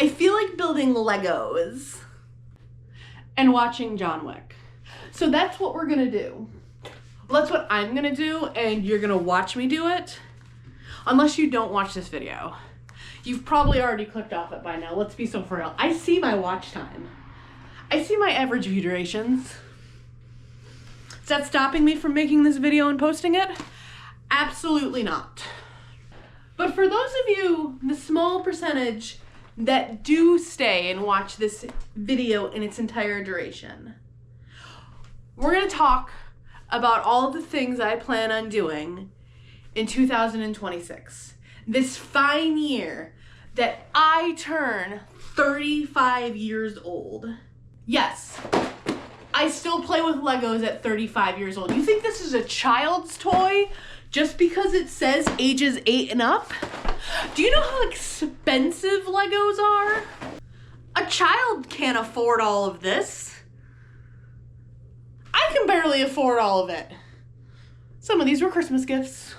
I feel like building Legos and watching John Wick. So that's what we're gonna do. Well, that's what I'm gonna do, and you're gonna watch me do it. Unless you don't watch this video. You've probably already clicked off it by now. Let's be so for real. I see my watch time. I see my average view durations. Is that stopping me from making this video and posting it? Absolutely not. But for those of you, the small percentage that do stay and watch this video in its entire duration, we're gonna talk about all the things I plan on doing in 2026. This fine year that I turn 35 years old. Yes, I still play with Legos at 35 years old. You think this is a child's toy just because it says ages 8 and up? Do you know how expensive Legos are? A child can't afford all of this. I can barely afford all of it. Some of these were Christmas gifts.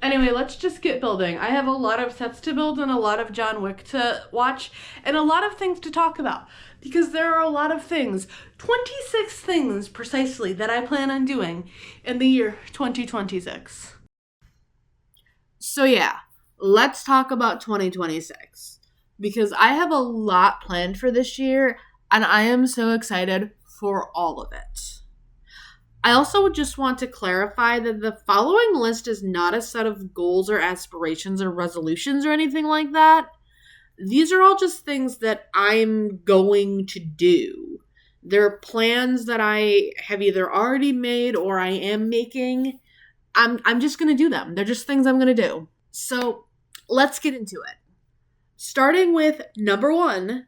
Anyway, let's just get building. I have a lot of sets to build and a lot of John Wick to watch and a lot of things to talk about because there are a lot of things, 26 things precisely, that I plan on doing in the year 2026. So yeah, let's talk about 2026 because I have a lot planned for this year and I am so excited for all of it. I also just want to clarify that the following list is not a set of goals or aspirations or resolutions or anything like that. These are all just things that I'm going to do. They're plans that I have either already made or I am making. I'm just going to do them. They're just things I'm going to do. So let's get into it. Starting with number 1,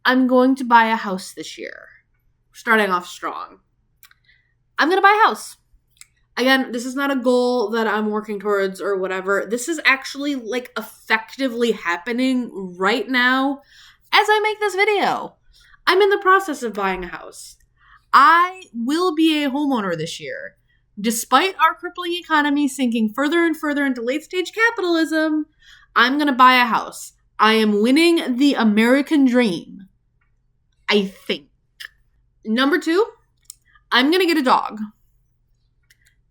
I'm going to buy a house this year. Starting off strong. I'm going to buy a house. Again, this is not a goal that I'm working towards or whatever. This is actually like effectively happening right now as I make this video. I'm in the process of buying a house. I will be a homeowner this year. Despite our crippling economy sinking further and further into late-stage capitalism, I'm going to buy a house. I am winning the American dream. I think. Number 2. I'm going to get a dog.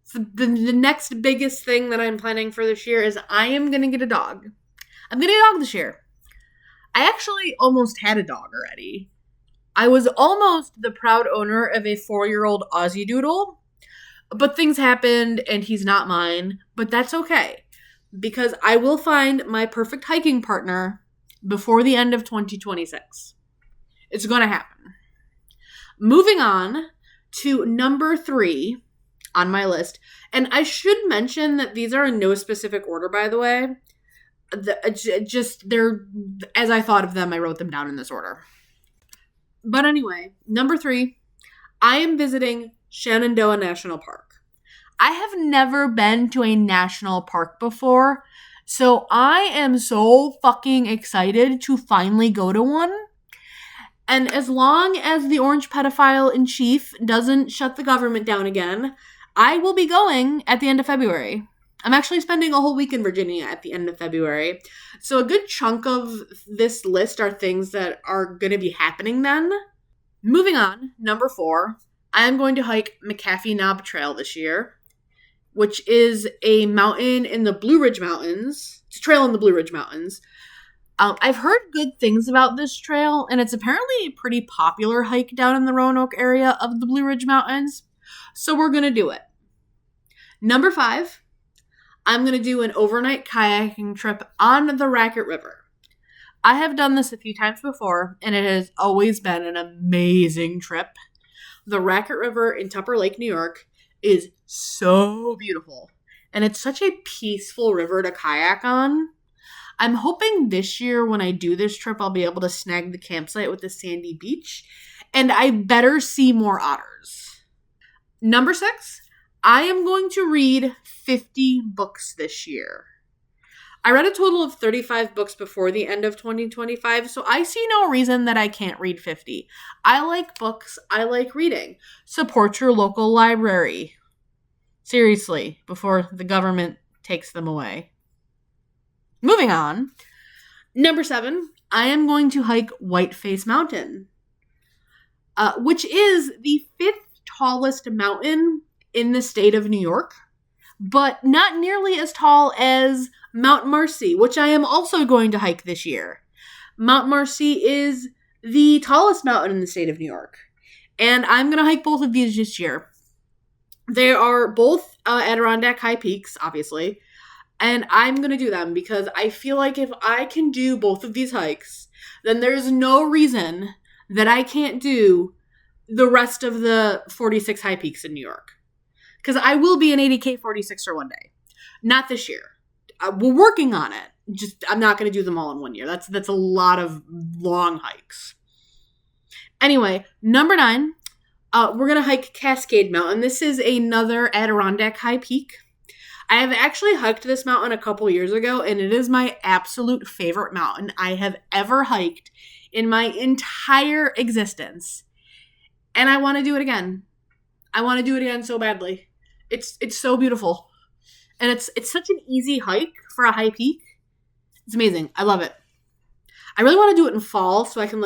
So the next biggest thing that I'm planning for this year is I am going to get a dog. I'm going to get a dog this year. I actually almost had a dog already. I was almost the proud owner of a 4-year-old Aussie Doodle, but things happened and he's not mine. But that's okay because I will find my perfect hiking partner before the end of 2026. It's going to happen. Moving on to number 3 on my list. And I should mention that these are in no specific order, by the way. They're, as I thought of them, I wrote them down in this order. But anyway, number 3, I am visiting Shenandoah National Park. I have never been to a national park before, so I am so fucking excited to finally go to one. And as long as the orange pedophile in chief doesn't shut the government down again, I will be going at the end of February. I'm actually spending a whole week in Virginia at the end of February. So a good chunk of this list are things that are going to be happening then. Moving on, number 4, I am going to hike McAfee Knob Trail this year, which is a mountain in the Blue Ridge Mountains. It's a trail in the Blue Ridge Mountains. I've heard good things about this trail, and it's apparently a pretty popular hike down in the Roanoke area of the Blue Ridge Mountains. So we're going to do it. Number 5, I'm going to do an overnight kayaking trip on the Racket River. I have done this a few times before, and it has always been an amazing trip. The Racket River in Tupper Lake, New York, is so beautiful, and it's such a peaceful river to kayak on. I'm hoping this year when I do this trip, I'll be able to snag the campsite with the sandy beach, and I better see more otters. Number 6, I am going to read 50 books this year. I read a total of 35 books before the end of 2025, so I see no reason that I can't read 50. I like books. I like reading. Support your local library. Seriously, before the government takes them away. Moving on. Number 7, I am going to hike Whiteface Mountain, which is the 5th tallest mountain in the state of New York, but not nearly as tall as Mount Marcy, which I am also going to hike this year. Mount Marcy is the tallest mountain in the state of New York, and I'm going to hike both of these this year. They are both Adirondack high peaks, obviously, and I'm going to do them because I feel like if I can do both of these hikes, then there's no reason that I can't do the rest of the 46 high peaks in New York. Because I will be an 80K 46er one day. Not this year. We're working on it. Just I'm not going to do them all in one year. That's a lot of long hikes. Anyway, number 9, we're going to hike Cascade Mountain. This is another Adirondack high peak. I have actually hiked this mountain a couple years ago, and it is my absolute favorite mountain I have ever hiked in my entire existence. And I want to do it again. I want to do it again so badly. It's so beautiful. And it's such an easy hike for a high peak. It's amazing. I love it. I really want to do it in fall so I can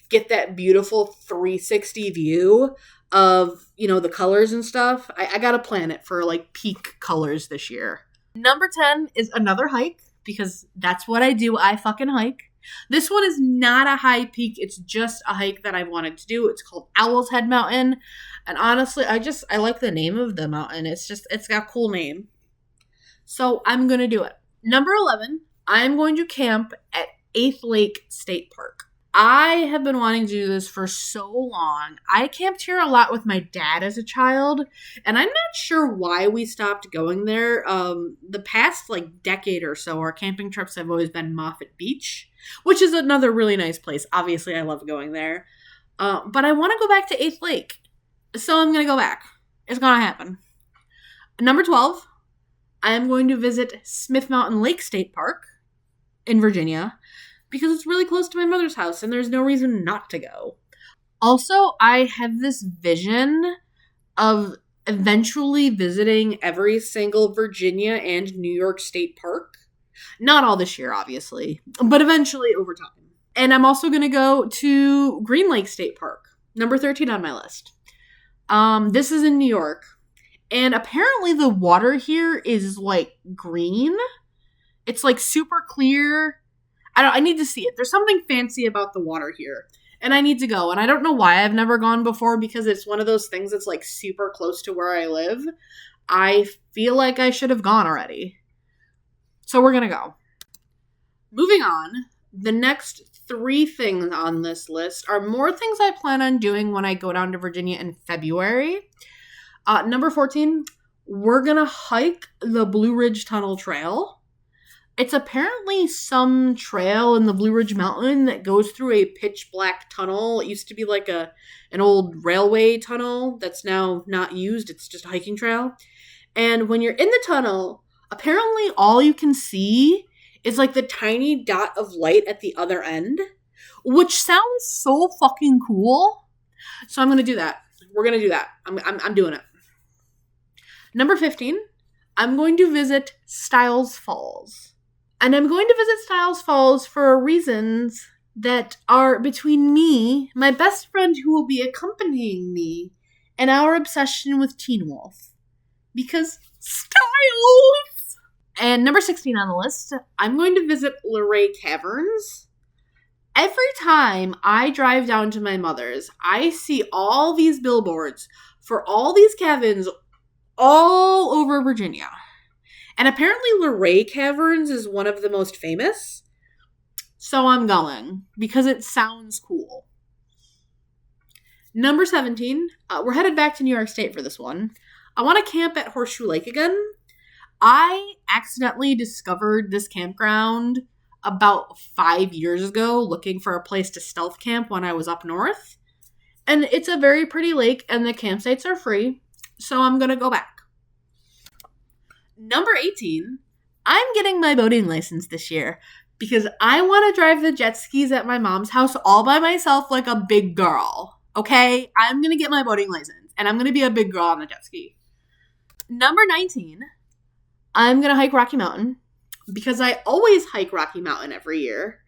get that beautiful 360 view of, the colors and stuff. I got to plan it for peak colors this year. Number 10 is another hike because that's what I do. I fucking hike. This one is not a high peak. It's just a hike that I wanted to do. It's called Owl's Head Mountain. And honestly, I like the name of the mountain. It's got a cool name. So I'm going to do it. Number 11, I'm going to camp at 8th Lake State Park. I have been wanting to do this for so long. I camped here a lot with my dad as a child, and I'm not sure why we stopped going there. The past decade or so, our camping trips have always been Moffett Beach, which is another really nice place. Obviously, I love going there. But I want to go back to 8th Lake, so I'm going to go back. It's going to happen. Number 12, I am going to visit Smith Mountain Lake State Park in Virginia, because it's really close to my mother's house and there's no reason not to go. Also, I have this vision of eventually visiting every single Virginia and New York State Park. Not all this year, obviously, but eventually over time. And I'm also going to go to Green Lake State Park, number 13 on my list. This is in New York. And apparently the water here is green. It's super clear. I need to see it. There's something fancy about the water here. And I need to go. And I don't know why I've never gone before because it's one of those things that's super close to where I live. I feel like I should have gone already. So we're going to go. Moving on, the next 3 things on this list are more things I plan on doing when I go down to Virginia in February. Number 14, we're going to hike the Blue Ridge Tunnel Trail. It's apparently some trail in the Blue Ridge Mountain that goes through a pitch black tunnel. It used to be an old railway tunnel that's now not used. It's just a hiking trail. And when you're in the tunnel, apparently all you can see is the tiny dot of light at the other end, which sounds so fucking cool. So I'm going to do that. We're going to do that. I'm doing it. Number 15, I'm going to visit Stiles Falls. And I'm going to visit Stiles Falls for reasons that are between me, my best friend who will be accompanying me, and our obsession with Teen Wolf. Because Stiles! And number 16 on the list, I'm going to visit Luray Caverns. Every time I drive down to my mother's, I see all these billboards for all these cabins all over Virginia. And apparently Luray Caverns is one of the most famous. So I'm going because it sounds cool. Number 17, we're headed back to New York State for this one. I want to camp at Horseshoe Lake again. I accidentally discovered this campground about 5 years ago looking for a place to stealth camp when I was up north. And it's a very pretty lake and the campsites are free. So I'm going to go back. Number 18, I'm getting my boating license this year because I want to drive the jet skis at my mom's house all by myself like a big girl. Okay? I'm going to get my boating license and I'm going to be a big girl on the jet ski. Number 19, I'm going to hike Rocky Mountain because I always hike Rocky Mountain every year.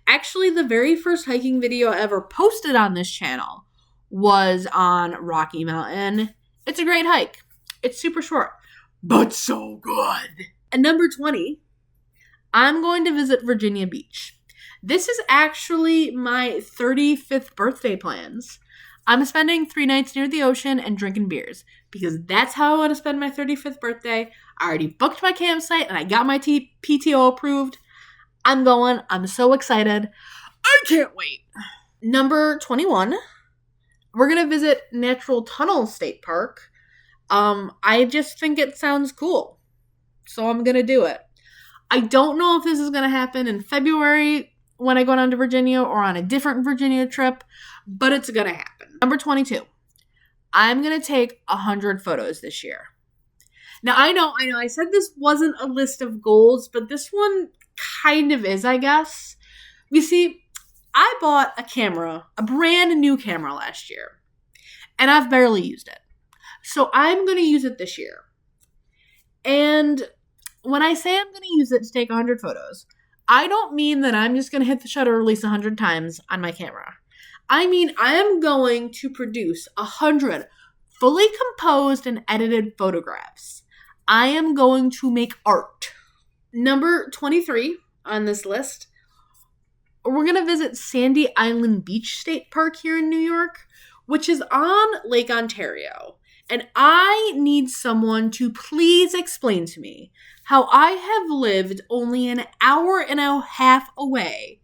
Actually, the very first hiking video I ever posted on this channel was on Rocky Mountain. It's a great hike. It's super short, but so good. And number 20, I'm going to visit Virginia Beach. This is actually my 35th birthday plans. I'm spending 3 nights near the ocean and drinking beers because that's how I want to spend my 35th birthday. I already booked my campsite and I got my PTO approved. I'm going. I'm so excited. I can't wait. Number 21, we're going to visit Natural Tunnel State Park. I just think it sounds cool, so I'm going to do it. I don't know if this is going to happen in February when I go down to Virginia or on a different Virginia trip, but it's going to happen. Number 22, I'm going to take 100 photos this year. Now, I know, I said this wasn't a list of goals, but this one kind of is, I guess. You see, I bought a camera, a brand new camera last year, and I've barely used it. So I'm going to use it this year. And when I say I'm going to use it to take 100 photos, I don't mean that I'm just going to hit the shutter release 100 times on my camera. I mean, I am going to produce 100 fully composed and edited photographs. I am going to make art. Number 23 on this list, we're going to visit Sandy Island Beach State Park here in New York, which is on Lake Ontario. And I need someone to please explain to me how I have lived only an hour and a half away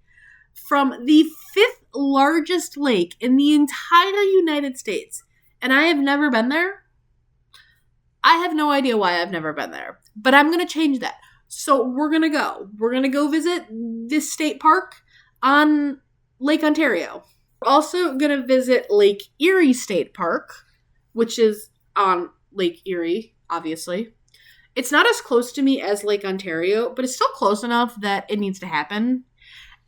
from the 5th largest lake in the entire United States, and I have never been there. I have no idea why I've never been there, but I'm going to change that. So we're going to go. We're going to go visit this state park on Lake Ontario. We're also going to visit Lake Erie State Park, which is on Lake Erie, obviously. It's not as close to me as Lake Ontario, but it's still close enough that it needs to happen.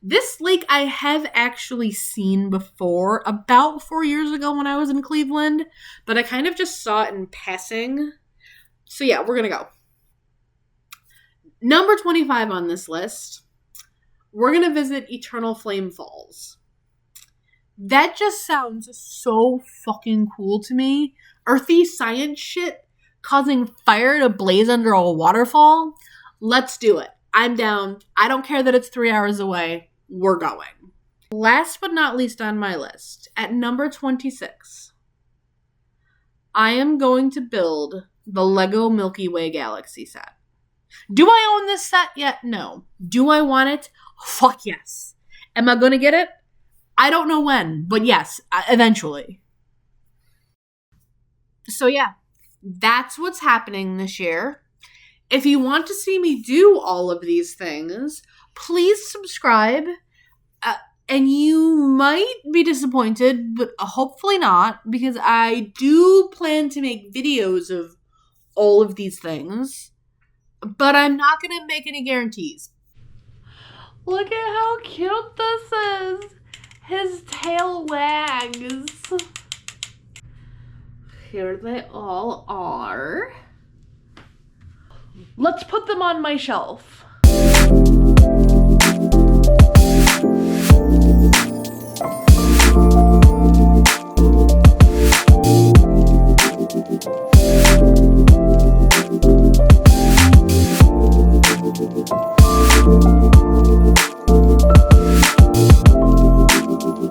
This lake I have actually seen before, about 4 years ago when I was in Cleveland, but I kind of just saw it in passing. So yeah, we're going to go. Number 25 on this list, we're going to visit Eternal Flame Falls. That just sounds so fucking cool to me. Earthy science shit causing fire to blaze under a waterfall. Let's do it. I'm down. I don't care that it's 3 hours away. We're going. Last but not least on my list, at number 26, I am going to build the Lego Milky Way Galaxy set. Do I own this set yet? No. Do I want it? Fuck yes. Am I going to get it? I don't know when, but yes, eventually. So yeah, that's what's happening this year. If you want to see me do all of these things, please subscribe. And you might be disappointed, but hopefully not, because I do plan to make videos of all of these things. But I'm not going to make any guarantees. Look at how cute this is. His tail wags. Here they all are. Let's put them on my shelf.